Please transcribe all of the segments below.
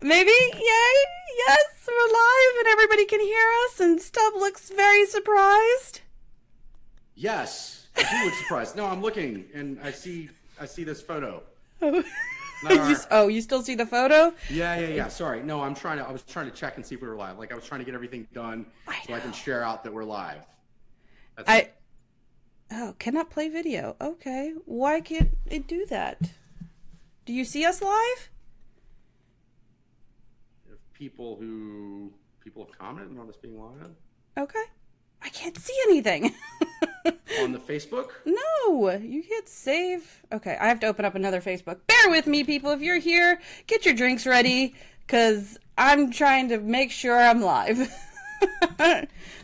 Maybe? Yay! Yes, we're live and everybody can hear us and Stub looks very surprised. Yes, I do look surprised. No, I'm looking and I see this photo. You still see the photo? Yeah. Sorry. No, I was trying to check and see if we were live. Like I was trying to get everything done so I can share out that we're live. Oh, cannot play video. Okay. Why can't it do that? Do you see us live? People have commented on us being live. Okay. I can't see anything. On the Facebook? No, you can't save. Okay, I have to open up another Facebook. Bear with me, people. If you're here, get your drinks ready, because I'm trying to make sure I'm live.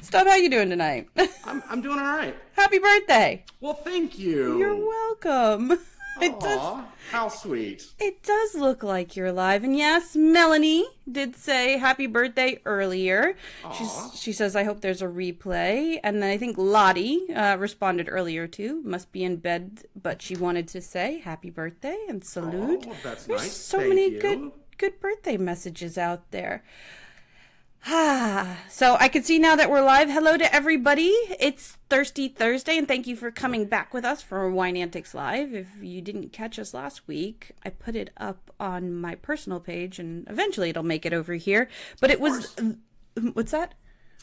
Stub, how you doing tonight? I'm doing all right. Happy birthday. Well, thank you. You're welcome. Aw, how sweet. It does look like you're live. And yes, Melanie did say happy birthday earlier. She says, I hope there's a replay. And then I think Lottie responded earlier too. Must be in bed, but she wanted to say happy birthday and salute. Oh, that's There's nice. so Thank many you. good birthday messages out there. So I can see now that we're live. Hello to everybody. It's Thirsty Thursday, and thank you for coming back with us for Wine Antics Live. If you didn't catch us last week, I put it up on my personal page, and eventually it'll make it over here. But it was... What's that?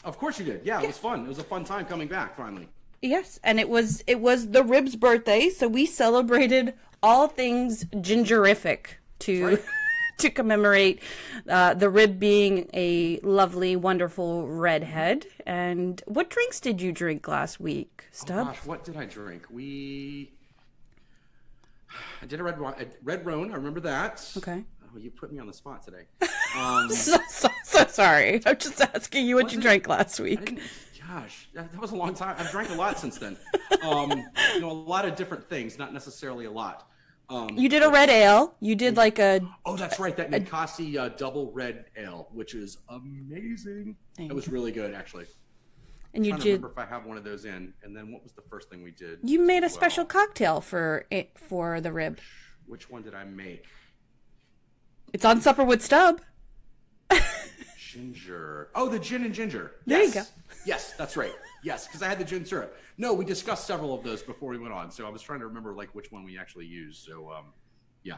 Of course you did. Yeah, it was fun. It was a fun time coming back, finally. Yes, and it was the Rib's birthday, so we celebrated all things gingerific to... to commemorate the Rib being a lovely, wonderful redhead. And what drinks did you drink last week, Stub? Oh gosh, what did I drink? I did a red Rhone. I remember that. Okay. Oh, you put me on the spot today. So sorry. I'm just asking you what you drank last week. Gosh, that was a long time. I've drank a lot since then. A lot of different things, not necessarily a lot. You did a red ale. You did like a... Oh, that's right. That Ninkasi double red ale, which is amazing. It was really good, actually. And you did... I remember if I have one of those in. And then what was the first thing we did? You made a special cocktail for the Rib. Which one did I make? It's on Supper with Stub. Ginger. Oh, the gin and ginger. There you go. Yes, that's right. Yes, because I had the gin syrup. No, we discussed several of those before we went on, so I was trying to remember like which one we actually used. So, yeah.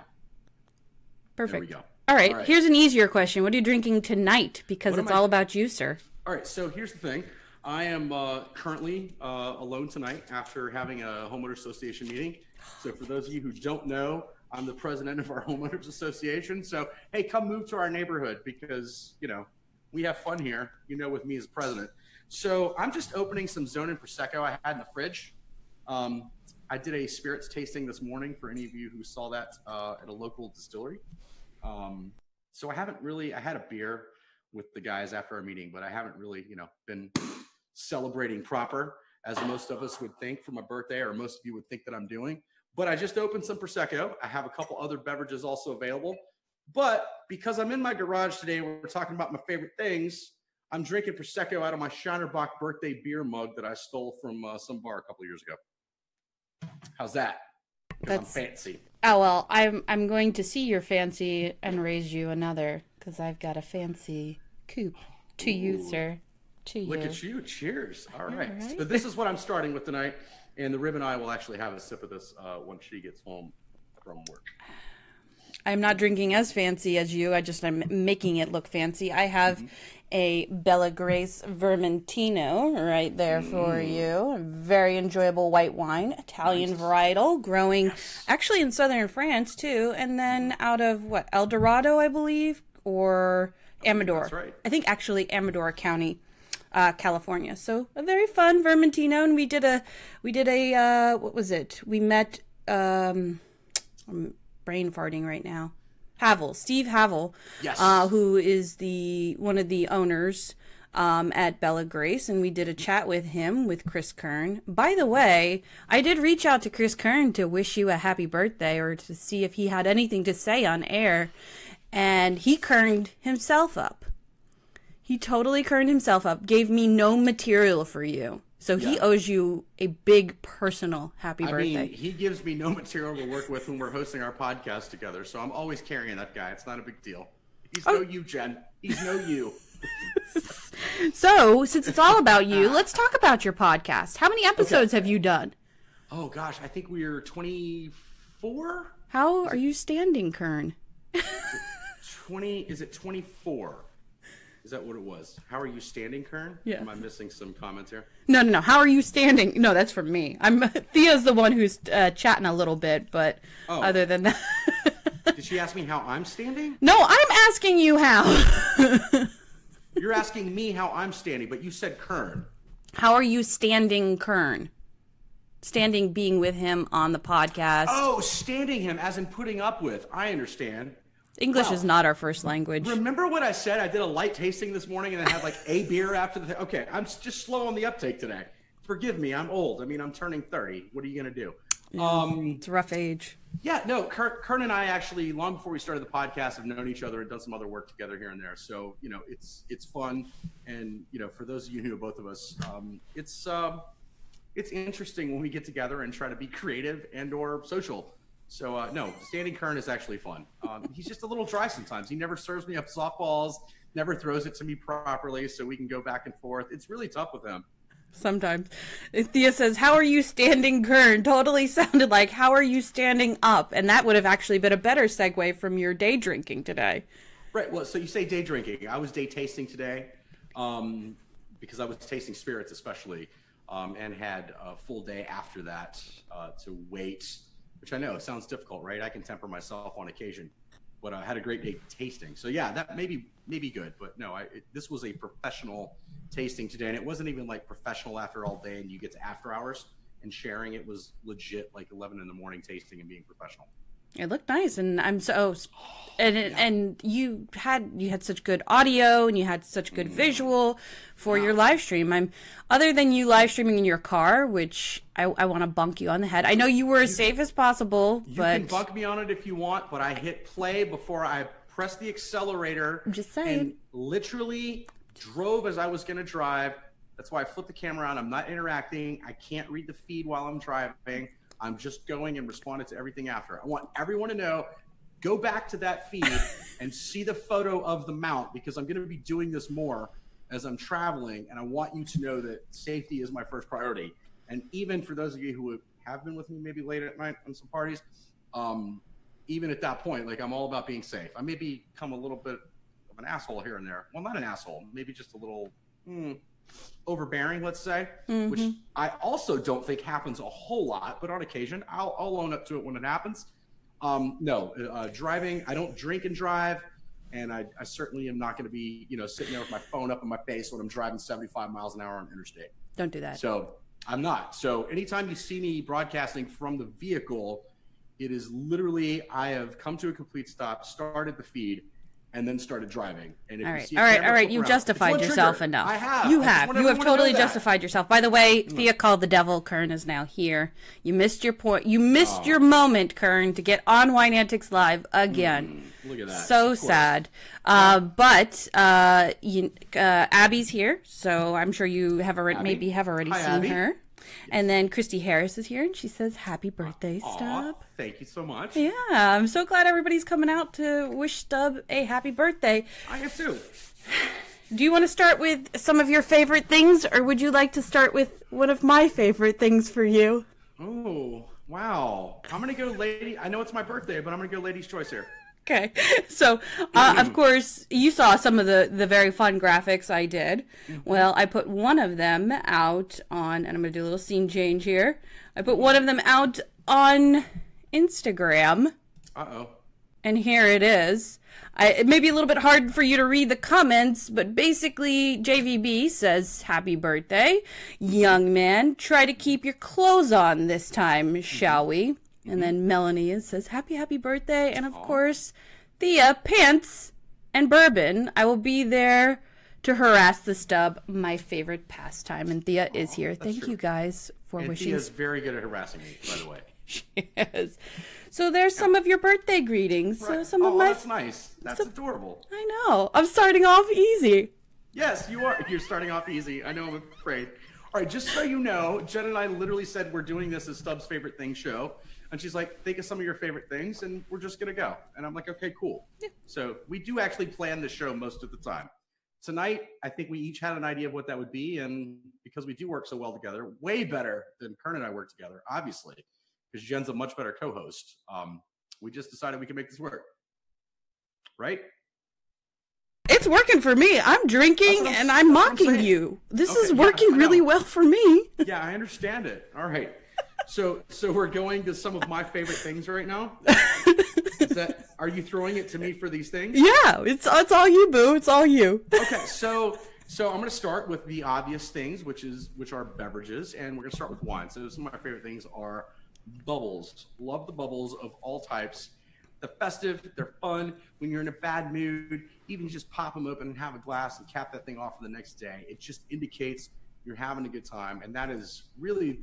Perfect. There we go. All right, here's an easier question. What are you drinking tonight? Because it's all about you, sir. All right, so here's the thing. I am currently alone tonight after having a homeowners association meeting. So for those of you who don't know, I'm the president of our homeowners association. So, hey, come move to our neighborhood because, we have fun here, with me as president. So I'm just opening some Zone Prosecco I had in the fridge. I did a spirits tasting this morning for any of you who saw that at a local distillery. So I had a beer with the guys after our meeting, but I haven't really, been celebrating proper as most of us would think for my birthday, or most of you would think that I'm doing. But I just opened some Prosecco. I have a couple other beverages also available. But because I'm in my garage today, we're talking about my favorite things. I'm drinking Prosecco out of my Shinerbach birthday beer mug that I stole from some bar a couple of years ago. How's that? That's I'm fancy. Oh, well, I'm going to see your fancy and raise you another because I've got a fancy coupe to you, sir. To you. Look at you. Cheers. All right. So this is what I'm starting with tonight. And the Rib and I will actually have a sip of this once she gets home from work. I'm not drinking as fancy as you. I'm making it look fancy. I have a Bella Grace Vermentino right there for you. A very enjoyable white wine, Italian varietal, growing actually in southern France too. And then out of El Dorado, I believe, or Amador. That's right. I think actually Amador County, California. So a very fun Vermentino. And we did a what was it? We met, brain farting right now. Steve Havel, yes. Who is one of the owners at Bella Grace, and we did a chat with him with Chris Kern. By the way, I did reach out to Chris Kern to wish you a happy birthday or to see if he had anything to say on air, and he kerned himself up. He totally kerned himself up, gave me no material for you. So he owes you a big personal happy birthday. I mean, he gives me no material to work with when we're hosting our podcast together. So I'm always carrying that guy. It's not a big deal. He's no you, Jen. He's no you. So, since it's all about you, let's talk about your podcast. How many episodes have you done? Oh, gosh. I think we're 24? How are you standing, Kern? Is it 24? Is that what it was? How are you standing, Kern? Yeah. Am I missing some comments here? No. How are you standing? No, that's from me. Thea's the one who's chatting a little bit, but other than that. Did she ask me how I'm standing? No, I'm asking you how. You're asking me how I'm standing, but you said Kern. How are you standing, Kern? Standing, being with him on the podcast. Oh, standing him as in putting up with. I understand. English is not our first language. Remember what I said? I did a light tasting this morning and I had like a beer after the... Okay, I'm just slow on the uptake today. Forgive me, I'm old. I mean, I'm turning 30. What are you going to do? It's a rough age. Yeah, no, Kern and I actually, long before we started the podcast, have known each other and done some other work together here and there. So, you know, it's fun. And, you know, for those of you who know both of us, it's interesting when we get together and try to be creative and or social. So, no, standing Kern is actually fun. He's just a little dry sometimes. He never serves me up softballs, never throws it to me properly so we can go back and forth. It's really tough with him. Sometimes. Thea says, how are you standing, Kern? Totally sounded like, how are you standing up? And that would have actually been a better segue from your day drinking today. Right. Well, so you say day drinking. I was day tasting today because I was tasting spirits especially and had a full day after that to wait, which I know sounds difficult, right? I can temper myself on occasion, but I had a great day tasting. So yeah, that may be good, but no, this was a professional tasting today, and it wasn't even like professional after all day and you get to after hours and sharing. It was legit like 11 in the morning tasting and being professional. It looked nice, and I'm so and you had such good audio and you had such good visual for your live stream. Other than you live streaming in your car, which I want to bunk you on the head. I know you were as safe as possible, but you can bunk me on it if you want, but I hit play before I pressed the accelerator. I'm just saying. And literally drove as I was going to drive. That's why I flipped the camera on. I'm not interacting. I can't read the feed while I'm driving. I'm just going and responding to everything after. I want everyone to know, go back to that feed and see the photo of the mount, because I'm going to be doing this more as I'm traveling, and I want you to know that safety is my first priority. And even for those of you who have been with me maybe late at night on some parties, even at that point, like, I'm all about being safe. I may become a little bit of an asshole here and there. Well, not an asshole, maybe just a little overbearing, let's say, which I also don't think happens a whole lot, but on occasion, I'll own up to it when it happens. Driving, I don't drink and drive, and I certainly am not going to be, sitting there with my phone up in my face when I'm driving 75 miles an hour on interstate. Don't do that. So I'm not. So anytime you see me broadcasting from the vehicle, it is literally, I have come to a complete stop, started the feed, and then started driving. And if all you right, see all right. You justified yourself enough. I have. You have totally justified yourself. By the way, Thea called the devil. Kern is now here. You missed your point. You missed your moment, Kern, to get on Wine Antics Live again. Look at that. So sad. But Abby's here, so I'm sure you have already Hi, seen Abby. her. And then Christy Harris is here, and she says, happy birthday, Stub. Thank you so much. Yeah, I'm so glad everybody's coming out to wish Stub a happy birthday. I am too. Do you want to start with some of your favorite things, or would you like to start with one of my favorite things for you? Oh, wow. I'm going to go lady. I know it's my birthday, but I'm going to go lady's choice here. Okay, so of course you saw some of the very fun graphics I did. Well, I put one of them out on, and I'm going to do a little scene change here. I put one of them out on Instagram. Uh-oh. And here it is. It may be a little bit hard for you to read the comments, but basically JVB says, happy birthday. Young man, try to keep your clothes on this time, shall we? And then Melanie says, happy birthday. And of course, Thea, pants and bourbon. I will be there to harass the Stub, my favorite pastime. And Thea is here. Thank you guys for wishing. Thea's very good at harassing me, by the way. She is. So there's some of your birthday greetings. Right. So That's nice. That's adorable. I know. I'm starting off easy. Yes, you are. You're starting off easy. I know, I'm afraid. All right, just so you know, Jen and I literally said we're doing this as Stub's favorite thing show. And she's like, think of some of your favorite things, and we're just going to go. And I'm like, okay, cool. Yeah. So we do actually plan the show most of the time. Tonight, I think we each had an idea of what that would be. And because we do work so well together, way better than Kern and I work together, obviously, because Jen's a much better co-host, we just decided we could make this work. Right? It's working for me. I'm drinking and I'm mocking you. This is working really well for me. Yeah, I understand it. All right. So we're going to some of my favorite things right now. Are you throwing it to me for these things? Yeah, it's all you, boo. It's all you. Okay, so I'm going to start with the obvious things, which are beverages, and we're going to start with wine. So some of my favorite things are bubbles. Love the bubbles of all types. They're festive, they're fun. When you're in a bad mood, even just pop them open and have a glass and cap that thing off for the next day. It just indicates you're having a good time, and that is really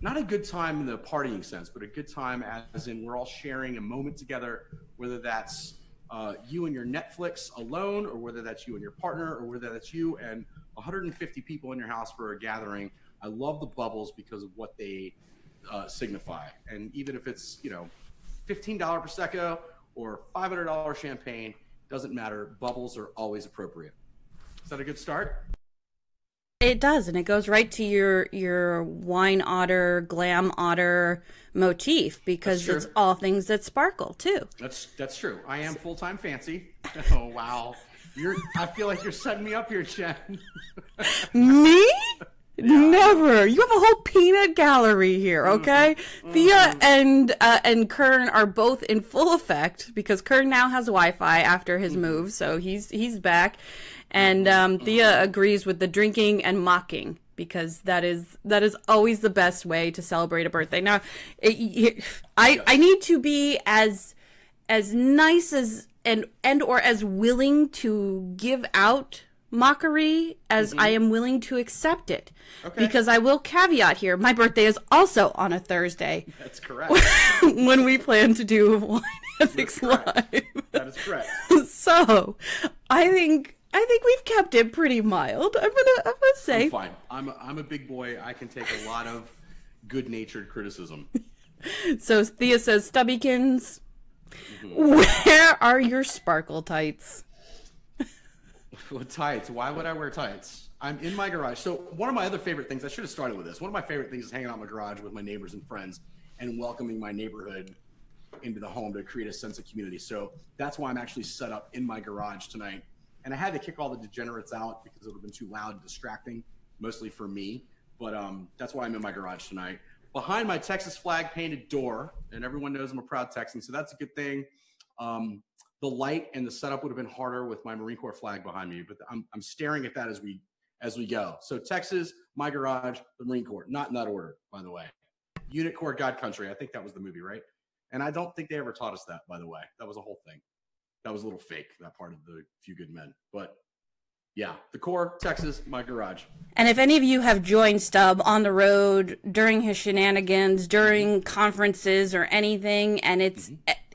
not a good time in the partying sense, but a good time as in we're all sharing a moment together, whether that's you and your Netflix alone, or whether that's you and your partner, or whether that's you and 150 people in your house for a gathering. I love the bubbles because of what they signify. And even if it's, $15 Prosecco or $500 champagne, doesn't matter. Bubbles are always appropriate. Is that a good start? It does, and it goes right to your wine otter, glam otter motif, because it's all things that sparkle too. That's true. I am full-time fancy. Oh wow, I feel like you're setting me up here, Jen. Me? Yeah. Never. You have a whole peanut gallery here, okay? Thea and Kern are both in full effect because Kern now has Wi-Fi after his move, so he's back. And Thea agrees with the drinking and mocking because that is always the best way to celebrate a birthday. Now, I need to be as nice as and or as willing to give out mockery as I am willing to accept it. Okay. Because I will caveat here, my birthday is also on a Thursday. That's correct. When we plan to do Wine Ethics Live. That is correct. So, I think we've kept it pretty mild. I'm gonna say. I'm fine. I'm a big boy. I can take a lot of good-natured criticism. So Thea says, Stubbykins, where are your sparkle tights? What tights? Why would I wear tights? I'm in my garage. So one of my other favorite things, I should have started with this. One of my favorite things is hanging out in my garage with my neighbors and friends and welcoming my neighborhood into the home to create a sense of community. So that's why I'm actually set up in my garage tonight. And I had to kick all the degenerates out because it would have been too loud and distracting, mostly for me. But that's why I'm in my garage tonight. Behind my Texas flag painted door, and everyone knows I'm a proud Texan, so that's a good thing. The light and the setup would have been harder with my Marine Corps flag behind me, but I'm staring at that as we go. So Texas, my garage, the Marine Corps, not in that order, by the way. Unit Corps, God Country. I think that was the movie, right? And I don't think they ever taught us that, by the way. That was a whole thing. That was a little fake, that part of the Few Good Men. But yeah, the Corps, Texas, my garage. And if any of you have joined Stub on the road during his shenanigans, during conferences or anything, and it's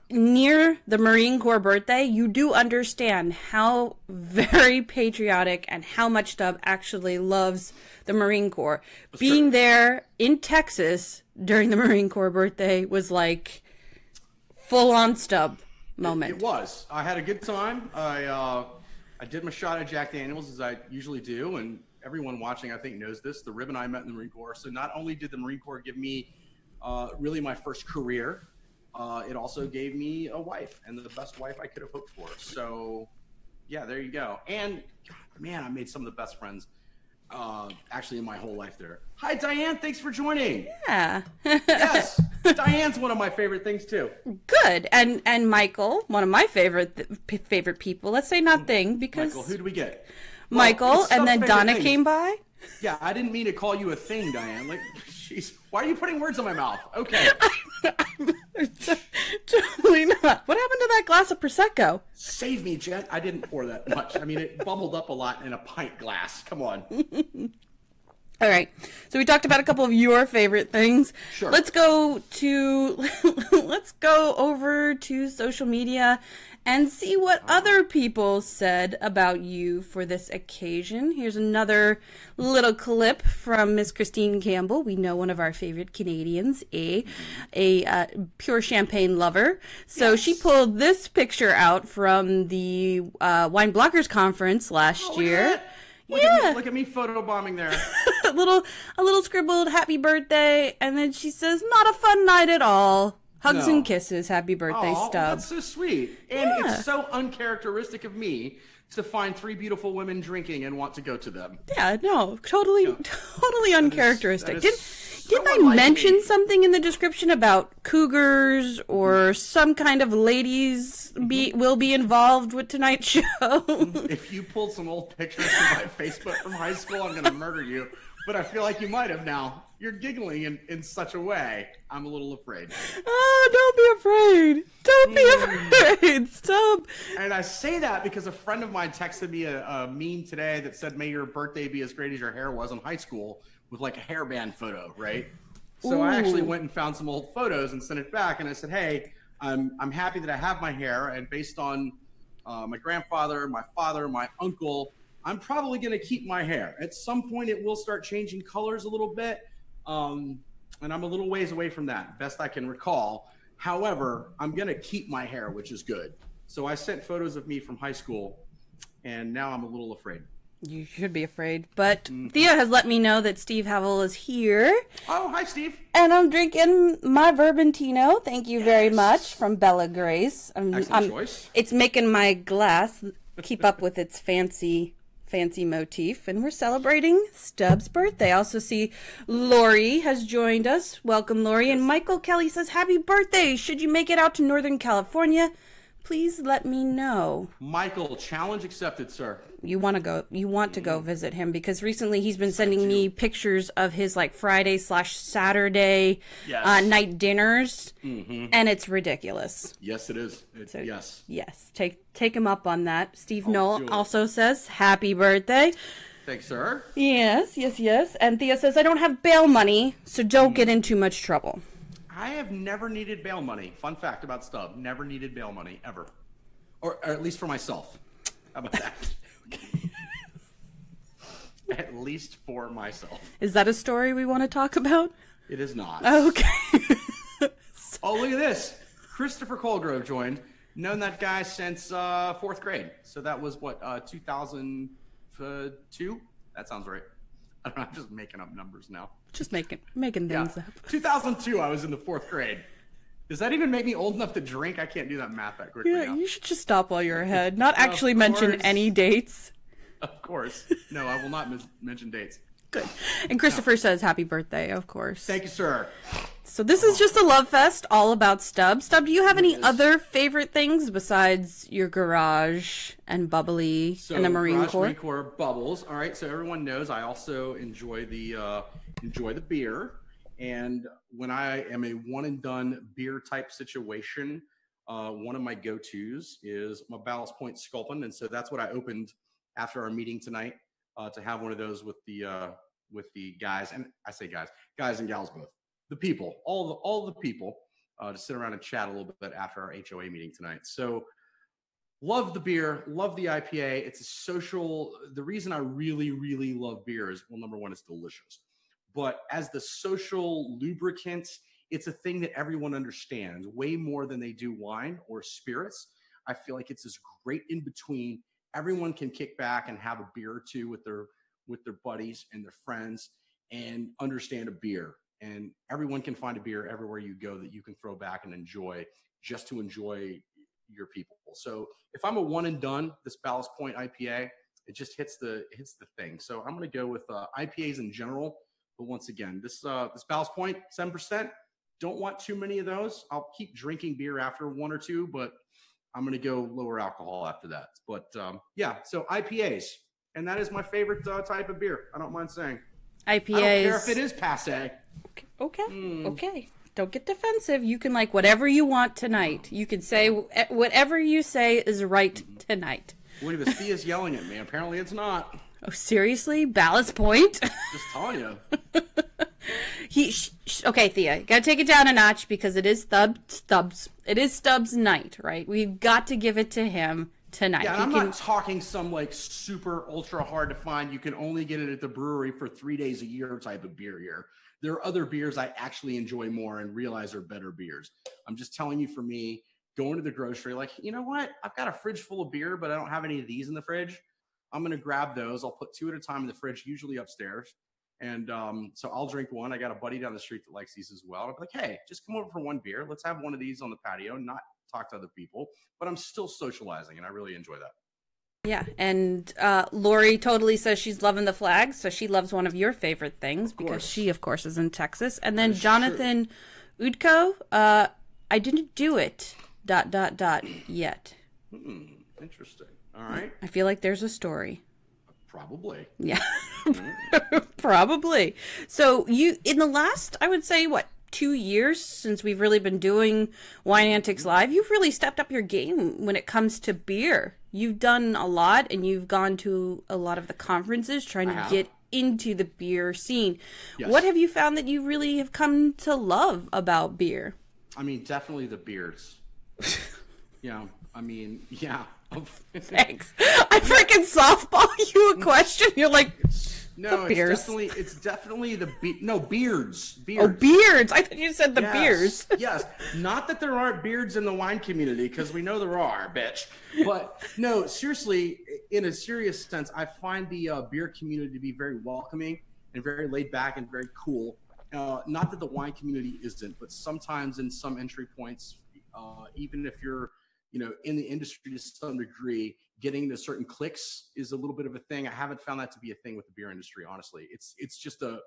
near the Marine Corps birthday, you do understand how very patriotic and how much Stub actually loves the Marine Corps. That's Being true. There in Texas during the Marine Corps birthday was like full-on Stub moment. It was. I had a good time. I did my shot at Jack Daniels as I usually do, and everyone watching I think knows this. The Rib and I met in the Marine Corps, so not only did the Marine Corps give me really my first career, it also gave me a wife, and the best wife I could have hoped for. So yeah, there you go. And man, I made some of the best friends actually in my whole life there. Hi Diane, thanks for joining. Yeah. Yes, Diane's one of my favorite things too. Good. And Michael, one of my favorite people. Let's say not thing, because Michael, who do we get? Michael, and then Donna came by. Yeah, I didn't mean to call you a thing, Diane. Like, jeez, why are you putting words in my mouth? Okay. Totally not. What happened to that glass of Prosecco? Save me, Jet. I didn't pour that much. I mean, it bubbled up a lot in a pint glass. Come on. All right. So we talked about a couple of your favorite things. Sure. Let's go over to social media and see what other people said about you for this occasion. Here's another little clip from Miss Christine Campbell. We know one of our favorite Canadians, a pure champagne lover. So Yes. she pulled this picture out from the Wine Bloggers Conference last year. Look at me photobombing there. a little scribbled happy birthday, and then she says, "Not a fun night at all. Hugs and kisses. Happy birthday, Aw, Stub." that's so sweet. And it's so uncharacteristic of me to find 3 beautiful women drinking and want to go to them. Yeah, no, totally uncharacteristic. Didn't I mention something in the description about cougars or some kind of ladies will be involved with tonight's show? If you pulled some old pictures from my Facebook from high school, I'm going to murder you. But I feel like you might have now. You're giggling in such a way. I'm a little afraid. Oh, don't be afraid. Don't be afraid. Stop. And I say that because a friend of mine texted me a meme today that said, "May your birthday be as great as your hair was in high school," with like a hairband photo, right? So I actually went and found some old photos and sent it back. And I said, "Hey, I'm happy that I have my hair. And based on my grandfather, my father, my uncle, I'm probably going to keep my hair. At some point, it will start changing colors a little bit. And I'm a little ways away from that, best I can recall. However, I'm going to keep my hair, which is good." So I sent photos of me from high school, and now I'm a little afraid. You should be afraid. But Thea has let me know that Steve Havel is here. Oh, hi, Steve. And I'm drinking my bourbon Tino. Thank you very much, from Bella Grace. Excellent choice. It's making my glass keep up with its fancy motif, and we're celebrating Stub's birthday. I also see Lori has joined us. Welcome, Lori. And Michael Kelly says, "Happy birthday. Should you make it out to Northern California, please let me know." Michael, challenge accepted, sir. You want to go visit him, because recently he's been sending me pictures of his like Friday/Saturday night dinners, and it's ridiculous. Yes, it is. Yes, take him up on that. Steve Knoll also says, "Happy birthday." Thanks, sir. Yes. And Thea says, "I don't have bail money, so don't get in too much trouble." I have never needed bail money. Fun fact about Stub: never needed bail money ever, or at least for myself. How about that? At least for myself. Is that a story we want to talk about? It is not. Okay. Oh, look at this. Christopher Colgrove joined. Known that guy since 4th grade. So that was what, 2002? That sounds right. I don't know, I'm just making up numbers now. Just making things up. 2002, I was in the 4th grade. Does that even make me old enough to drink? I can't do that math that quickly now. You should just stop while you're ahead. Not actually mention any dates. Of course. No, I will not mention dates. Good. And Christopher says, "Happy birthday," of course. Thank you, sir. So this is just a love fest all about Stub. Stub, do you have any other favorite things besides your garage and bubbly and the Marine Corps? Marine Corps bubbles. All right. So everyone knows I also enjoy the beer. And when I am a one and done beer type situation, one of my go-tos is my Ballast Point Sculpin. And so that's what I opened after our meeting tonight, to have one of those with the guys. And I say guys and gals both. The people, all the people, to sit around and chat a little bit after our HOA meeting tonight. So love the beer, love the IPA. It's a social. The reason I really, really love beer is, well, number one, it's delicious. But as the social lubricant, it's a thing that everyone understands way more than they do wine or spirits. I feel like it's this great in between. Everyone can kick back and have a beer or two with their buddies and their friends and understand a beer. And everyone can find a beer everywhere you go that you can throw back and enjoy, just to enjoy your people. So if I'm a one and done, this Ballast Point IPA, it just hits the thing. So I'm going to go with IPAs in general. But once again, this Ballast Point, 7%. Don't want too many of those. I'll keep drinking beer after one or two, but I'm going to go lower alcohol after that. But yeah, so IPAs. And that is my favorite type of beer. I don't mind saying. IPAs. I don't care if it is passé. Okay. Don't get defensive. You can like whatever you want tonight. You can say whatever you say is right tonight. Look at this. Thea's yelling at me. Apparently it's not. Oh, seriously? Ballast Point? Just telling you. Okay, Thea, gotta take it down a notch because it is Stub's night, right? We've got to give it to him tonight. Yeah, I'm not talking some like super ultra hard to find. You can only get it at the brewery for 3 days a year type of beer here. There are other beers I actually enjoy more and realize are better beers. I'm just telling you, for me, going to the grocery, like, you know what? I've got a fridge full of beer, but I don't have any of these in the fridge. I'm going to grab those. I'll put 2 at a time in the fridge, usually upstairs. And so I'll drink one. I got a buddy down the street that likes these as well. I'll be like, hey, just come over for one beer. Let's have one of these on the patio, not talk to other people. But I'm still socializing, and I really enjoy that. Yeah, and Lori totally says she's loving the flag, so she loves one of your favorite things because she, of course, is in Texas. And then Jonathan Udko, I didn't do it, ... yet. Interesting. All right. I feel like there's a story. Probably. Yeah. Probably. So you, in the last, I would say, 2 years since we've really been doing Wine Antics Live, you've really stepped up your game when it comes to beer. You've done a lot, and you've gone to a lot of the conferences trying to get into the beer scene. Yes. What have you found that you really have come to love about beer? I mean, definitely the beards. Yeah. Thanks. I freaking softball you a question. You're like, no, it's definitely the beards. Oh, beards. I thought you said the beers. Yes. Not that there aren't beards in the wine community, because we know there are, bitch. But no, seriously, in a serious sense, I find the beer community to be very welcoming and very laid back and very cool. Not that the wine community isn't, but sometimes in some entry points, even if you're in the industry to some degree, getting to certain clicks is a little bit of a thing. I haven't found that to be a thing with the beer industry, honestly. It's just a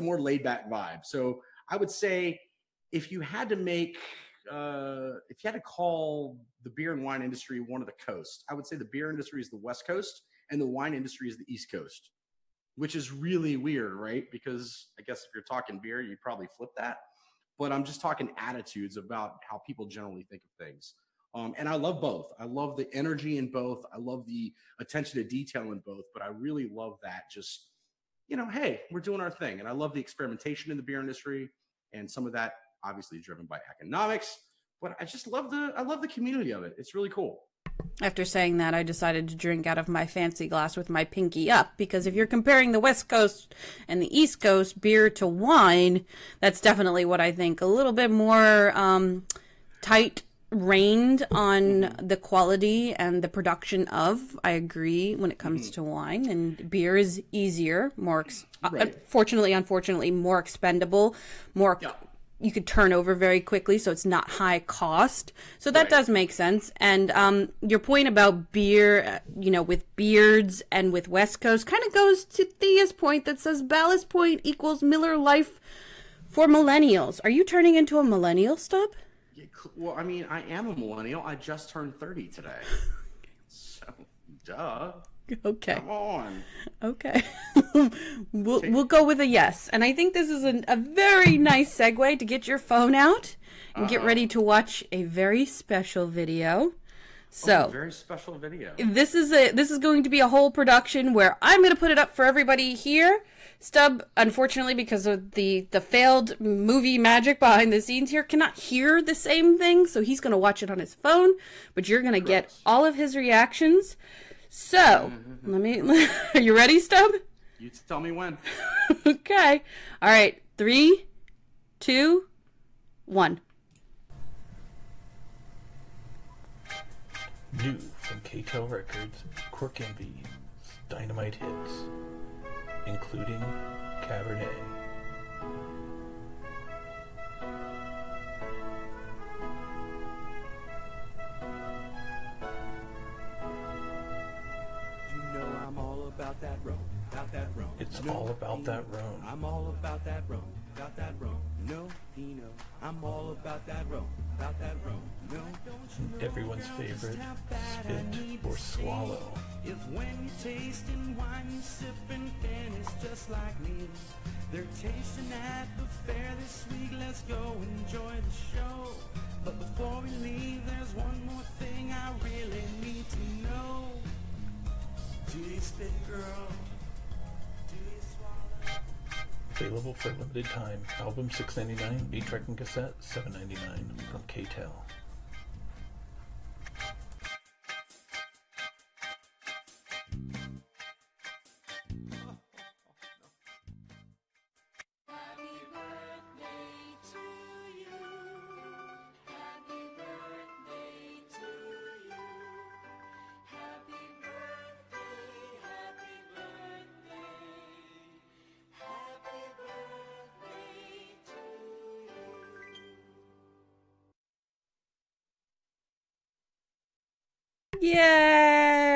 more laid back vibe. So I would say if you had to call the beer and wine industry one of the coasts, I would say the beer industry is the West Coast and the wine industry is the East Coast, which is really weird, right? Because I guess if you're talking beer, you'd probably flip that. But I'm just talking attitudes about how people generally think of things. And I love both. I love the energy in both. I love the attention to detail in both. But I really love that just, hey, we're doing our thing. And I love the experimentation in the beer industry. And some of that obviously driven by economics. But I just love the community of it. It's really cool. After saying that, I decided to drink out of my fancy glass with my pinky up. Because if you're comparing the West Coast and the East Coast beer to wine, that's definitely what I think. A little bit more tight reined on the quality and the production of. I agree when it comes to wine, and beer is easier, more unfortunately more expendable, you could turn over very quickly, so it's not high cost. So that does make sense. And your point about beer, with beards and with West Coast kind of goes to Thea's point that says Ballast Point equals Miller Lite for millennials. Are you turning into a millennial, Stub? Well, I mean, I am a millennial. I just turned 30 today. So, duh. Okay. Come on. Okay. We'll go with a yes. And I think this is a very nice segue to get your phone out and get ready to watch a very special video. So, very special video. This is going to be a whole production where I'm going to put it up for everybody here. Stub, unfortunately, because of the failed movie magic behind the scenes here, cannot hear the same thing, so he's going to watch it on his phone, but you're going to get all of his reactions. So, are you ready, Stub? You tell me when. Okay. All right. 3, 2, 1. New from K-Tel Records, Cork Envy's Dynamite Hits, including Cabernet. I'm all about that Rome, It's all about that Rome. I'm all about that Rome, No, Pinot. I'm all about that Rome, No, Everyone's favorite, spit or swallow. If when you're tasting wine, you're sipping Spanish just like me. They're tasting at the fair this week. Let's go enjoy the show. But before we leave, there's one more thing I really need to know. Do you spit, girl? Do you swallow? Available for a limited time. Album $6.99, 8-track and cassette $7.99 from K-Tel. Yay!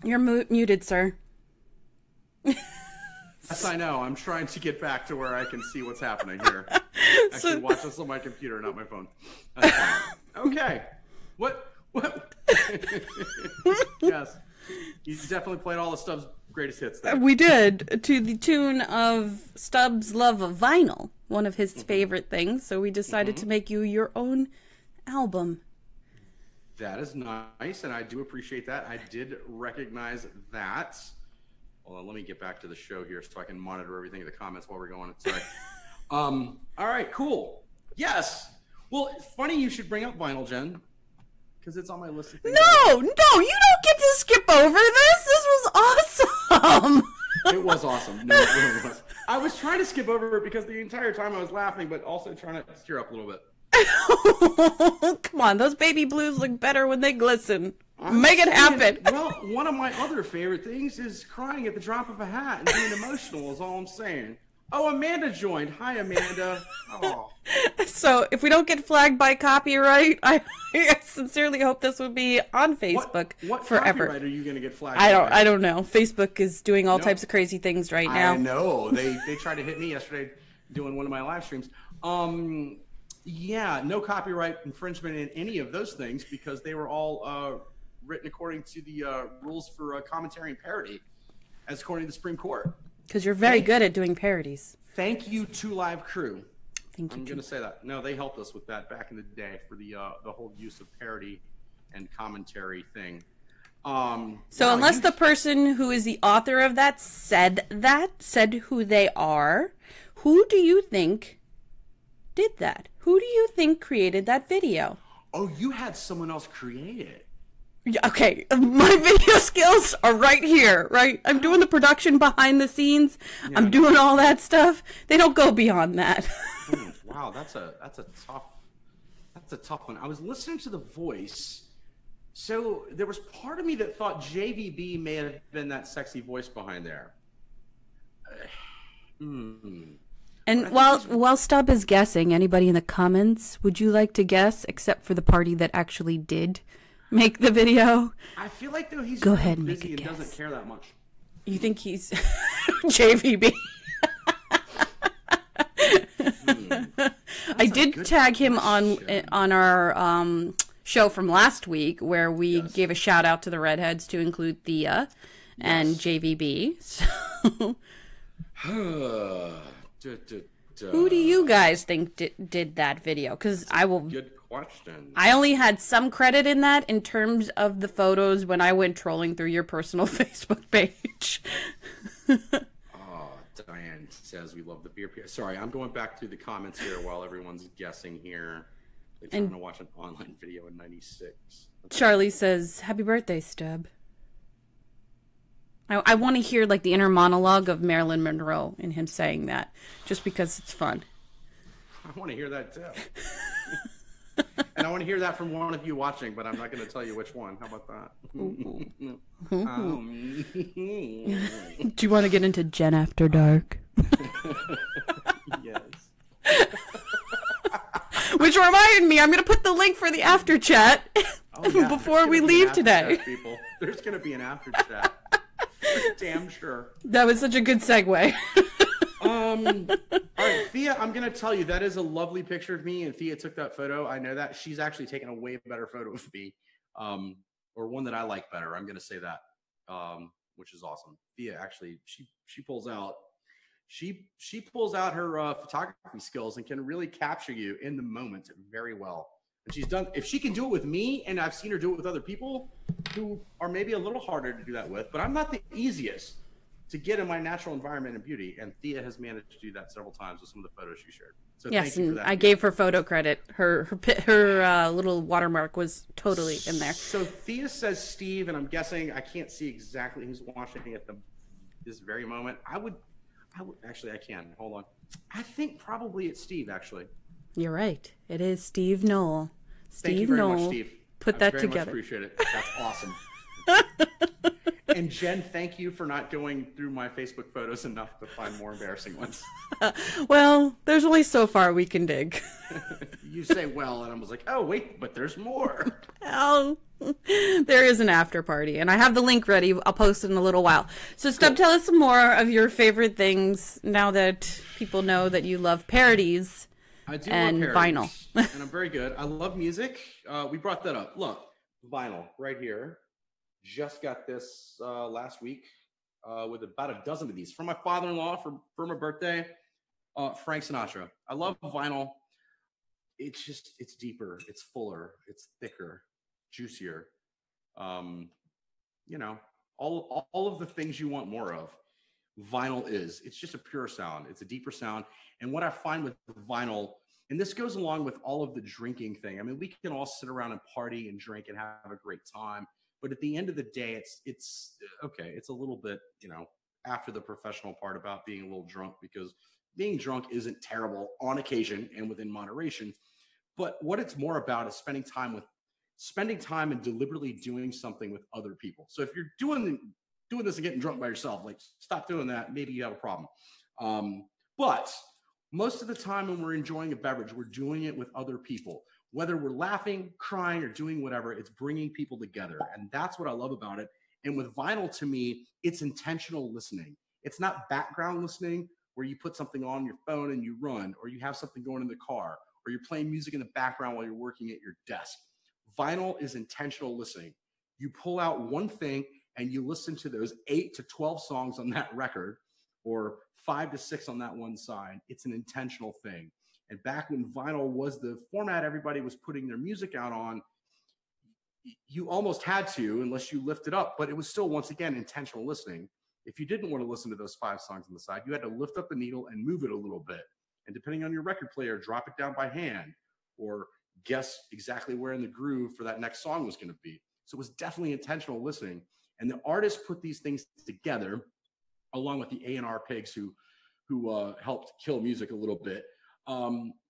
You're muted, sir. Yes, I know. I'm trying to get back to where I can see what's happening here. Actually, watch this on my computer, not my phone. That's fine. Okay. What? Yes. You definitely played all the Stub's greatest hits there. We did, to the tune of Stubbs' love of vinyl, one of his favorite things. So we decided to make you your own album. That is nice, and I do appreciate that. I did recognize that. Hold on, let me get back to the show here so I can monitor everything in the comments while we're going. Sorry. All right, cool. Yes. Well, it's funny you should bring up vinyl, Jen, because it's on my list of things. No, you don't get to skip over this. This was awesome. It was awesome. No, it really was. I was trying to skip over it because the entire time I was laughing, but also trying to steer up a little bit. Come on, those baby blues look better when they glisten. Make it happen. Well, one of my other favorite things is crying at the drop of a hat and being emotional is all I'm saying. Oh, Amanda joined. Hi, Amanda. Oh. So if we don't get flagged by copyright, I sincerely hope this will be on Facebook what forever. Copyright are you going to get flagged I don't know. Facebook is doing all types of crazy things right now. I know. They tried to hit me yesterday doing one of my live streams. Yeah, no copyright infringement in any of those things because they were all written according to the rules for commentary and parody, as according to the Supreme Court. Because you're very good at doing parodies. Thank you to Live Crew. Thank you. I'm going to say that. No, they helped us with that back in the day for the whole use of parody and commentary thing. So unless the person who is the author of that said who they are, who do you think did that? Who do you think created that video? Oh, you had someone else create it. Okay, my video skills are right here, right? I'm doing the production behind the scenes. Yeah. I'm doing all that stuff. They don't go beyond that. Wow, that's a tough one. I was listening to the voice. So there was part of me that thought JVB may have been that sexy voice behind there. And while Stub is guessing, anybody in the comments, would you like to guess, except for the party that actually did make the video? I feel like though he's go ahead and busy make a and guess. Doesn't care that much. You think he's JVB? I did tag him on our show from last week where we gave a shout out to the redheads to include Thea and JVB. So who do you guys think did that video? Because Good question. I only had some credit in that in terms of the photos when I went trolling through your personal Facebook page. Diane says we love the beer. Sorry, I'm going back through the comments here while everyone's guessing here. They're trying to watch an online video in '96. Charlie says, "Happy birthday, Stub." I want to hear like the inner monologue of Marilyn Monroe and him saying that, just because it's fun. I want to hear that too. And I want to hear that from one of you watching, but I'm not going to tell you which one. How about that? Do you want to get into Jen After Dark? Yes. Which reminded me, I'm going to put the link for the after chat before we leave today. Chat, people. There's going to be an after chat. Damn sure. That was such a good segue. All right, Thea, I'm going to tell you, that is a lovely picture of me, and Thea took that photo. I know that. She's actually taken a way better photo of me, or one that I like better. I'm going to say that, which is awesome. Thea, actually, she pulls out her photography skills and can really capture you in the moment very well. And she's done, if she can do it with me, and I've seen her do it with other people who are maybe a little harder to do that with, but I'm not the easiest to get in my natural environment and beauty. And Thea has managed to do that several times with some of the photos she shared. So yes, thank you for and that. I gave her photo credit. Her little watermark was totally in there. So Thea says Steve, and I'm guessing I can't see exactly who's watching at this very moment. I would actually, I can. Hold on. I think probably it's Steve, actually. You're right. It is Steve Knoll. Thank you very much, Steve. Put that together. I appreciate it. That's awesome. And Jen, thank you for not going through my Facebook photos enough to find more embarrassing ones. Well, there's only so far we can dig. You say well, and I was like, oh, wait, but there's more. Oh, there is an after party, and I have the link ready. I'll post it in a little while. So, Stub, tell us some more of your favorite things now that people know that you love parodies. I do and love vinyl. And I'm very good. I love music. We brought that up. Look, vinyl right here. Just got this last week with about a dozen of these from my father-in-law for my birthday. Frank Sinatra. I love vinyl. It's deeper, it's fuller, it's thicker, juicier. You know, all of the things you want more of. Vinyl is. It's just a pure sound. It's a deeper sound. And what I find with vinyl, and this goes along with all of the drinking thing. I mean, we can all sit around and party and drink and have a great time. But at the end of the day, it's okay. It's a little bit, you know, after the professional part about being a little drunk, because being drunk isn't terrible on occasion and within moderation. But what it's more about is spending time and deliberately doing something with other people. So if you're doing this and getting drunk by yourself, like, stop doing that. Maybe you have a problem. But most of the time when we're enjoying a beverage, we're doing it with other people. Whether we're laughing, crying, or doing whatever, it's bringing people together. And that's what I love about it. And with vinyl, to me, it's intentional listening. It's not background listening where you put something on your phone and you run, or you have something going in the car, or you're playing music in the background while you're working at your desk. Vinyl is intentional listening. You pull out one thing and you listen to those 8 to 12 songs on that record, or 5 to 6 on that one side. It's an intentional thing. And back when vinyl was the format everybody was putting their music out on, you almost had to, unless you lift it up, but it was still, once again, intentional listening. If you didn't want to listen to those 5 songs on the side, you had to lift up the needle and move it a little bit. And depending on your record player, drop it down by hand, or guess exactly where in the groove for that next song was going to be. So it was definitely intentional listening. And the artists put these things together, along with the A&R pigs who helped kill music a little bit.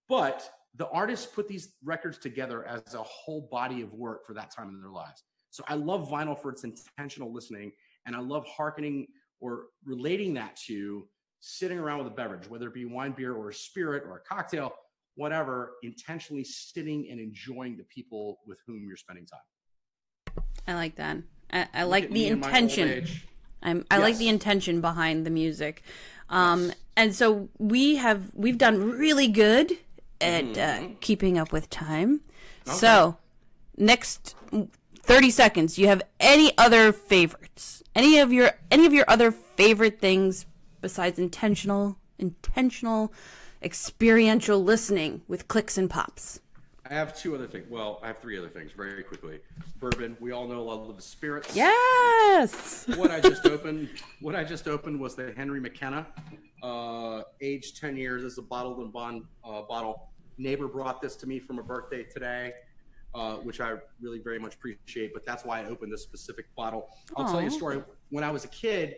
But the artists put these records together as a whole body of work for that time in their lives. So I love vinyl for its intentional listening, and I love hearkening or relating that to sitting around with a beverage, whether it be wine, beer, or a spirit, or a cocktail, whatever, intentionally sitting and enjoying the people with whom you're spending time. I like that. I like the intention. I like the intention behind the music. And so we've done really good at keeping up with time. Okay. So next 30 seconds, you have any other favorites? Any of your other favorite things besides intentional experiential listening with clicks and pops? I have 2 other things. Well, I have 3 other things very quickly. Bourbon. We all know a lot of the spirits. Yes. What I just opened was the Henry McKenna, aged 10 years. This is a bottled and bond bottle. Neighbor brought this to me for my birthday today, which I really very much appreciate. But that's why I opened this specific bottle. I'll tell you a story. When I was a kid,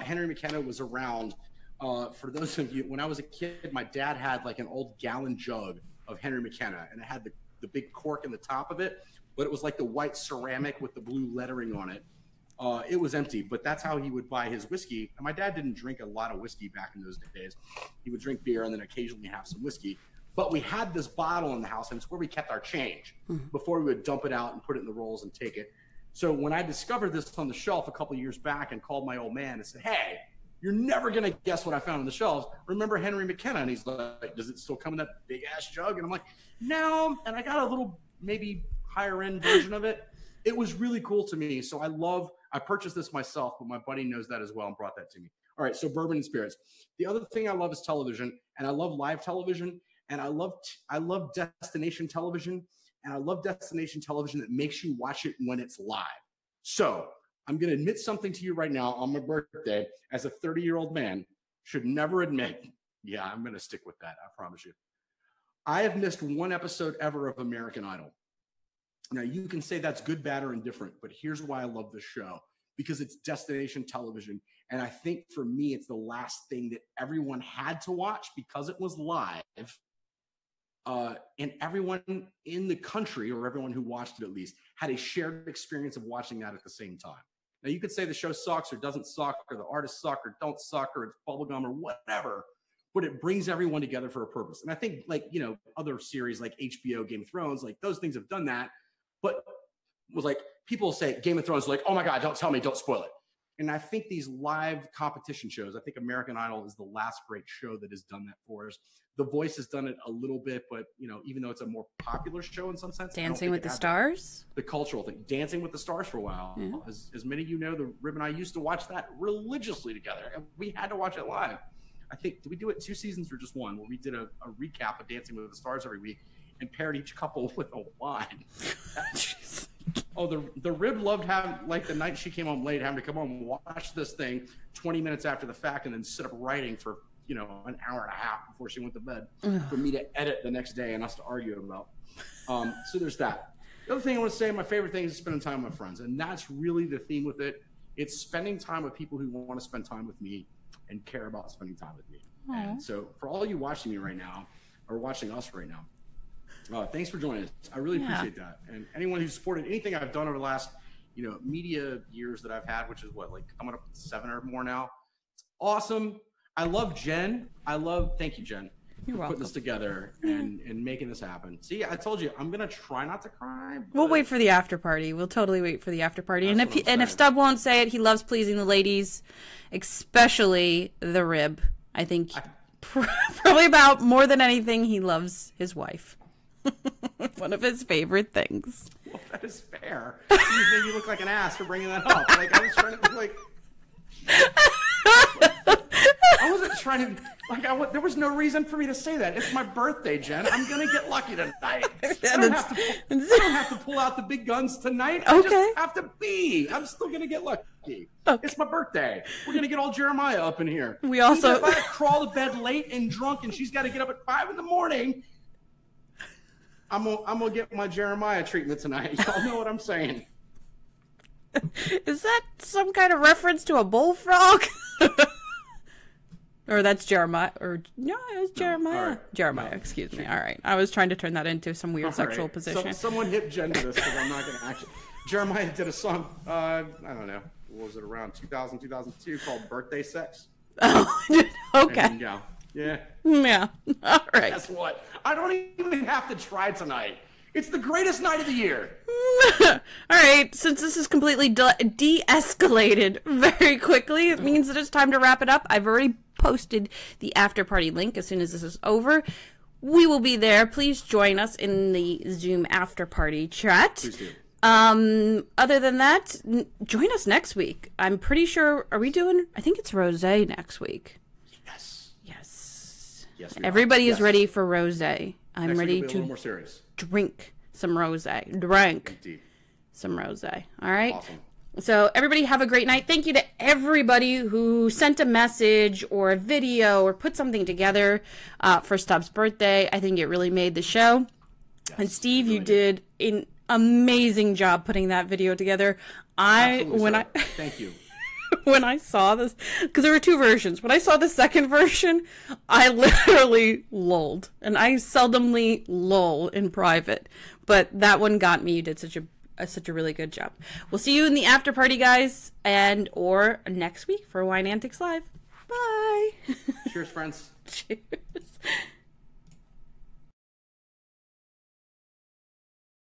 Henry McKenna was around. For those of you, when I was a kid, my dad had like an old gallon jug of Henry McKenna, and it had the big cork in the top of it, but it was like the white ceramic with the blue lettering on it. It was empty, but that's how he would buy his whiskey. And my dad didn't drink a lot of whiskey back in those days. He would drink beer and then occasionally have some whiskey. But we had this bottle in the house, and it's where we kept our change before we would dump it out and put it in the rolls and take it. So when I discovered this on the shelf a couple of years back and called my old man and said, hey, you're never going to guess what I found on the shelves. Remember Henry McKenna? And he's like, does it still come in that big-ass jug? And I'm like, no. And I got a little maybe higher-end version of it. It was really cool to me. So I purchased this myself, but my buddy knows that as well and brought that to me. All right, so bourbon and spirits. The other thing I love is television, and I love live television, and I love destination television. and I love destination television that makes you watch it when it's live. So I'm going to admit something to you right now on my birthday as a 30-year-old man should never admit. Yeah, I'm going to stick with that. I promise you. I have missed one episode ever of American Idol. Now, you can say that's good, bad, or indifferent, but here's why I love this show. Because it's destination television. And I think for me, it's the last thing that everyone had to watch because it was live. And everyone in the country, or everyone who watched it at least, had a shared experience of watching that at the same time. Now, you could say the show sucks or doesn't suck, or the artists suck or don't suck, or it's bubblegum or whatever, but it brings everyone together for a purpose. And I think, like, you know, other series like HBO, Game of Thrones, like those things have done that. But was like, people say Game of Thrones, like, oh my God, don't tell me, don't spoil it. And I think these live competition shows, I think American Idol is the last great show that has done that for us. The Voice has done it a little bit, but, you know, even though it's a more popular show in some sense. Dancing with the Stars? The cultural thing. Dancing with the Stars for a while. Yeah. As many of you know, the Rib and I used to watch that religiously together, and we had to watch it live. I think, did we do it 2 seasons or just 1, where we did a recap of Dancing with the Stars every week and paired each couple with a wine? Oh, the Rib loved having, like, the night she came home late, having to come home and watch this thing 20 minutes after the fact and then sit up writing for, you know, an hour and a half before she went to bed for me to edit the next day and us to argue about. So there's that. The other thing I want to say, my favorite thing is spending time with my friends. And that's really the theme with it. It's spending time with people who want to spend time with me and care about spending time with me. Aww. And so for all you watching me right now, or watching us right now, thanks for joining us. I really appreciate that. And anyone who's supported anything I've done over the last, you know, media years that I've had, which is what, like coming up 7 or more now. It's awesome. I love Jen. Thank you, Jen, for putting this together and making this happen. See, I told you, I'm going to try not to cry. We'll wait for the after party. We'll totally wait for the after party. And if Stub won't say it, he loves pleasing the ladies, especially the Rib. I think probably about more than anything, he loves his wife. One of his favorite things. Well, that is fair. You made me look like an ass for bringing that up. Like, I was trying to like. I wasn't trying to like. There was no reason for me to say that. It's my birthday, Jen. I'm gonna get lucky tonight. I don't have to pull out the big guns tonight. I just have to be. I'm still gonna get lucky. Okay. It's my birthday. We're gonna get all Jeremiah up in here. We also. Even if I crawl to bed late and drunk, and she's got to get up at 5 in the morning. I'm gonna get my Jeremiah treatment tonight. Y'all know what I'm saying. Is that some kind of reference to a bullfrog? Or that's Jeremiah? Or no, it was Jeremiah. No, right. Jeremiah, no. Excuse me. All right, I was trying to turn that into some weird sexual position. Someone hit Jen to this because I'm not gonna actually. Jeremiah did a song. I don't know. What was it, around 2000, 2002, called "Birthday Sex"? Oh, okay. And, yeah. Yeah. All right. Guess what? I don't even have to try tonight. It's the greatest night of the year. All right. Since this is completely de-escalated very quickly, it means that it's time to wrap it up. I've already posted the after party link as soon as this is over. We will be there. Please join us in the Zoom after party chat. Please do. Other than that, join us next week. I'm pretty sure. Are we doing? I think it's rosé next week. Yes. Everybody is ready for rosé. I'm ready to a little more serious. Drink some rosé. Indeed. Some rosé. All right. Awesome. So everybody have a great night. Thank you to everybody who sent a message or a video or put something together for Stub's birthday. I think it really made the show. Yes, and Steve, you did an amazing job putting that video together. Thank you. When I saw this, because there were 2 versions. When I saw the second version, I literally lulled. And I seldomly lull in private. But that one got me. You did such a really good job. We'll see you in the after party, guys. Or next week for Wine Antics Live. Bye. Cheers, friends. Cheers.